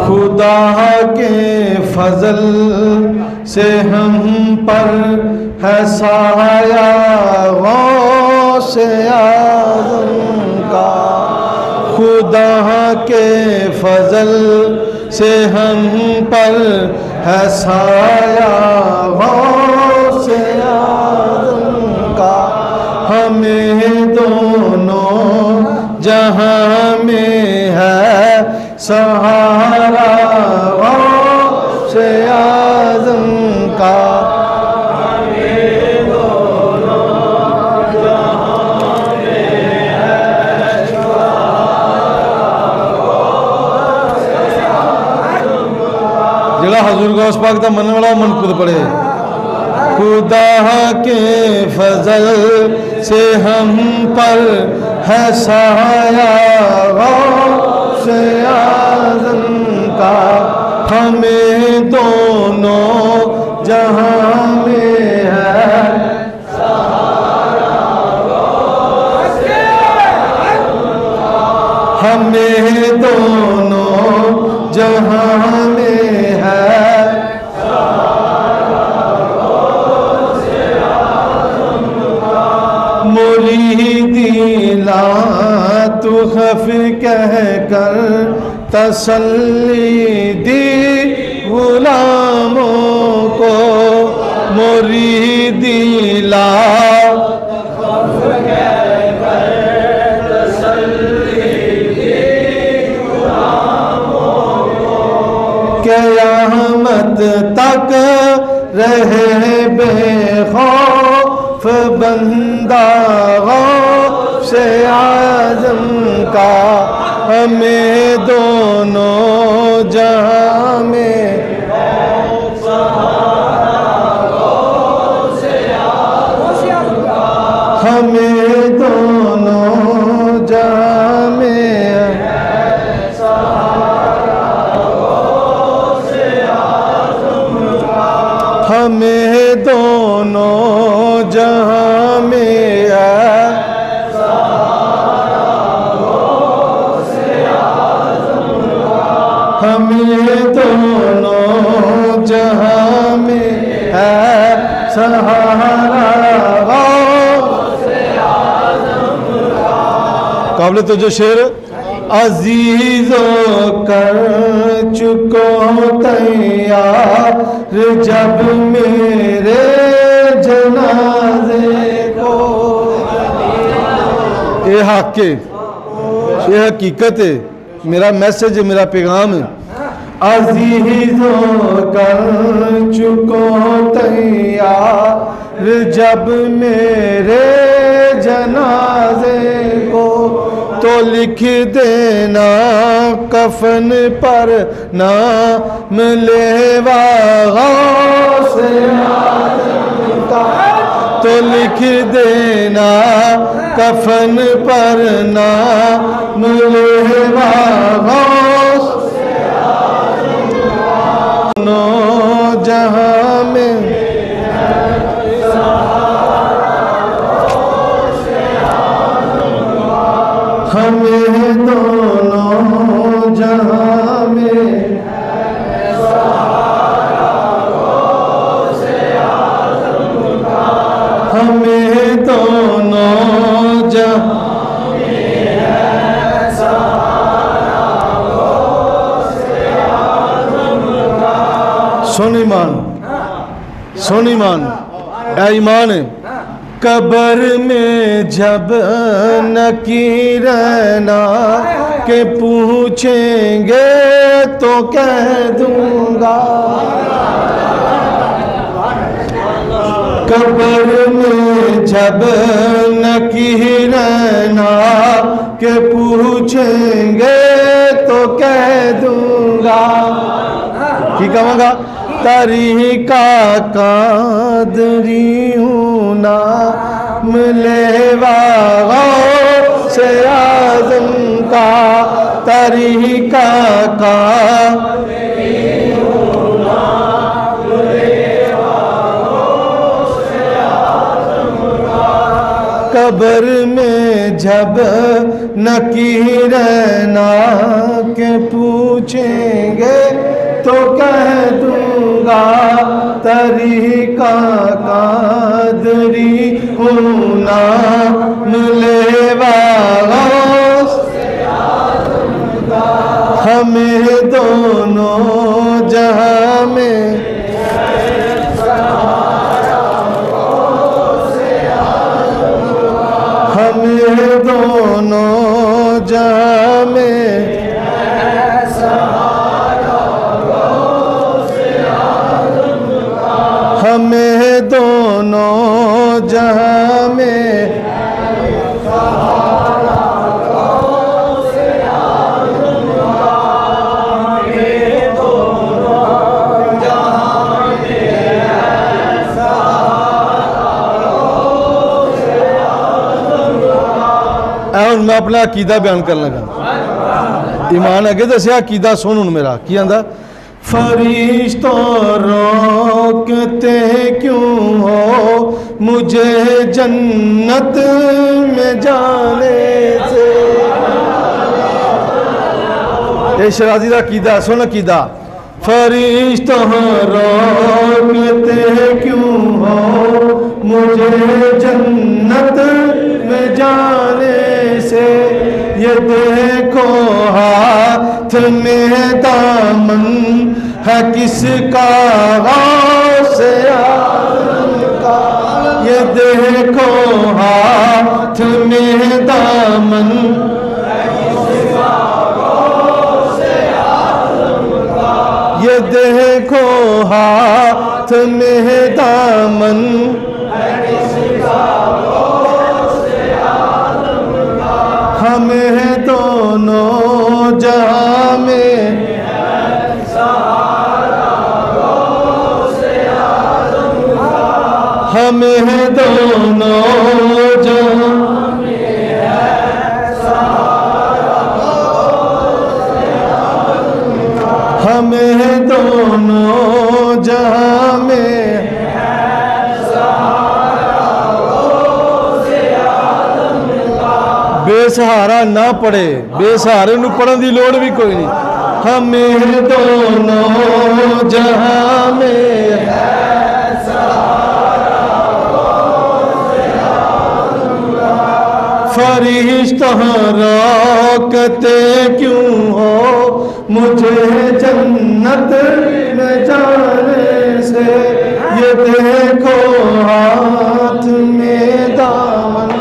खुदा के फजल से हम पर है साया गौसे आज़म का। खुदा के फजल से हम पर है साया गौसे आज़म का। हमें दोनों जहां में है सहारा गौसे आज़म का। हमें दोनों जहां में है जड़ा हजूर गौस पाक दा मन वाला मन खुद पड़े। खुदा के फजल से हम पर है साया गौसे आज़म का। हमें दोनों जहां में है सहारा गौसे आज़म का। हमें दोनों जहां में है मुरीदीला तू खफ कह कर तसल्ली दी गुलामों को। मुरीदीला खफ कह कर तसल्ली दी गुलामों को। क़यामत तक रहे बेखौफ बंदा गौसे आज़म का। हमें दोनों जहां में हमें दोनों जहां में हमें दोनों जहां में है हमें दोनों जहां में है सहारा गौसे आज़म का। काबिल तो जो शेर अजीज़ों कर चुको तैयार जब मेरे जनाजे को। ये हक है, ये हकीकत है, मेरा मैसेज है, मेरा पैगाम है। अजीज़ों कर चुको तैयार जब मेरे जनाजे को। तो लिख देना कफन पर नाम लेवा गौसे आज़म का। तो लिख देना कफन पर नाम लेवा गौसे आज़म का। दोनों जहां में हमें दोनों जहां में हमें दोनों जहां में सोनीमान सोनीमान ईमान है। कब्र में जब नकीरना के पूछेंगे तो कह दूंगा। कब्र में जब नकीरना के पूछेंगे तो कह दूंगा। की कहूँगा तरीका कादरी हूँ नाम लेवा गौसे आज़म का। तरीका कादरी हूँ नाम लेवा गौसे आज़म का। कब्र में जब नकीरना के पूछेंगे तो कह दूंगा तरीका कादरी हूँ नाम लेवा हमें दोनों जहां में हमें दोनों जहां में हमें दोनों जहां में मैं अपना अकीदा बयान कर लगा ईमान अगे दसिया अकीदा सुन हूं मेरा की आंदा फरिश्तों रोकते क्यों हो मुझे जन्नत में जाने से ये शराजी का अकीदा सुन अकीदा फरिश्तों रोकते क्यों हो मुझे जन्नत में जाने से ये देखो हाथ में दामन है किसका गौसे आज़म का ये देखो हाथ में दामन है किसका गौसे आज़म का ये देखो हाथ में दामन है किसका हमें दोनों जहां में हमें दोनों जहां हमें दोनों जहां में बेसहारा ना पढ़े बेसहारे नूं पढ़न की लोड़ भी कोई नहीं हमें दोनों जहां में फरिश्ता रोकते क्यों हो मुझे जन्नत में जाने से ये देखो हाथ में दामन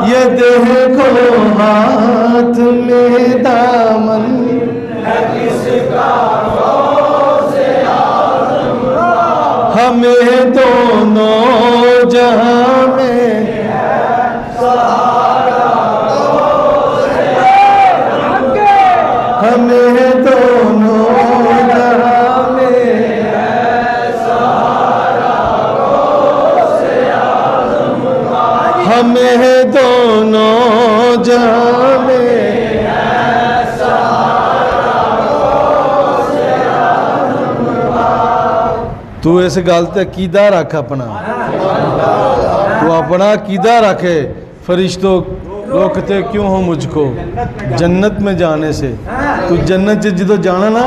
ये देखो हाथ में दामन हमें दोनों जहां में हमें दोनों जहां में हमें दोनों जहां में तू इस गल ते अकीदा रख अपना तू अपना अकीदा रखे फरिश्तों रोकते क्यों हो मुझको जन्नत में जाने से तू जन्नत जो जाना ना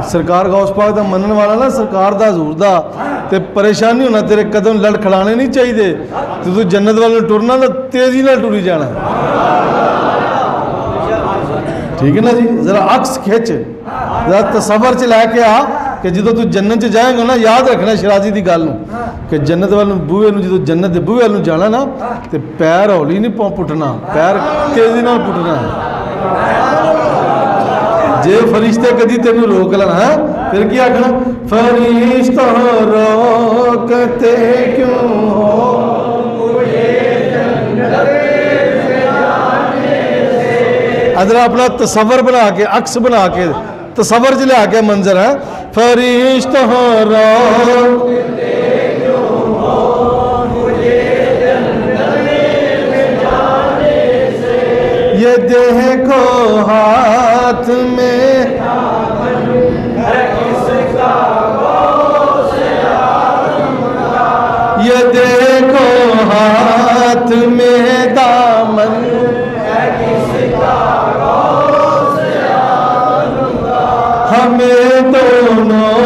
सरकार गौस पाक दा मनन वाला ना सरकार दा हजूर दा ते परेशानी होना तेरे कदम लड़खड़ाने नहीं चाहिए तो तू जन्नत वाल टुरना ना तेजी ना टुरी जाना ठीक है ना जी जरा अक्स खिंच जरा तसव्वुर च लैके आ कि जो तू जन्नत च जाएगा ना याद रखना शराजी की गल कि जन्नत वाल बूहे जो जन्नत के बूहे वाल जाना ना तो पैर हौली नहीं पुटना पैर तेजी नाल पुटना जे फरिश्ते कदी तेन रोक लेना है फिर क्या आखना फरिश्ता रोकते क्यों हो अदरा अपना तसव्वुर बना के अक्स बना के तसव्वुर च लिया के मंजर है फरिश्ता रोकते क्यों हो मुझे जन्नत में जाने से ये देखो हाथ में ये देखो हमें दोनों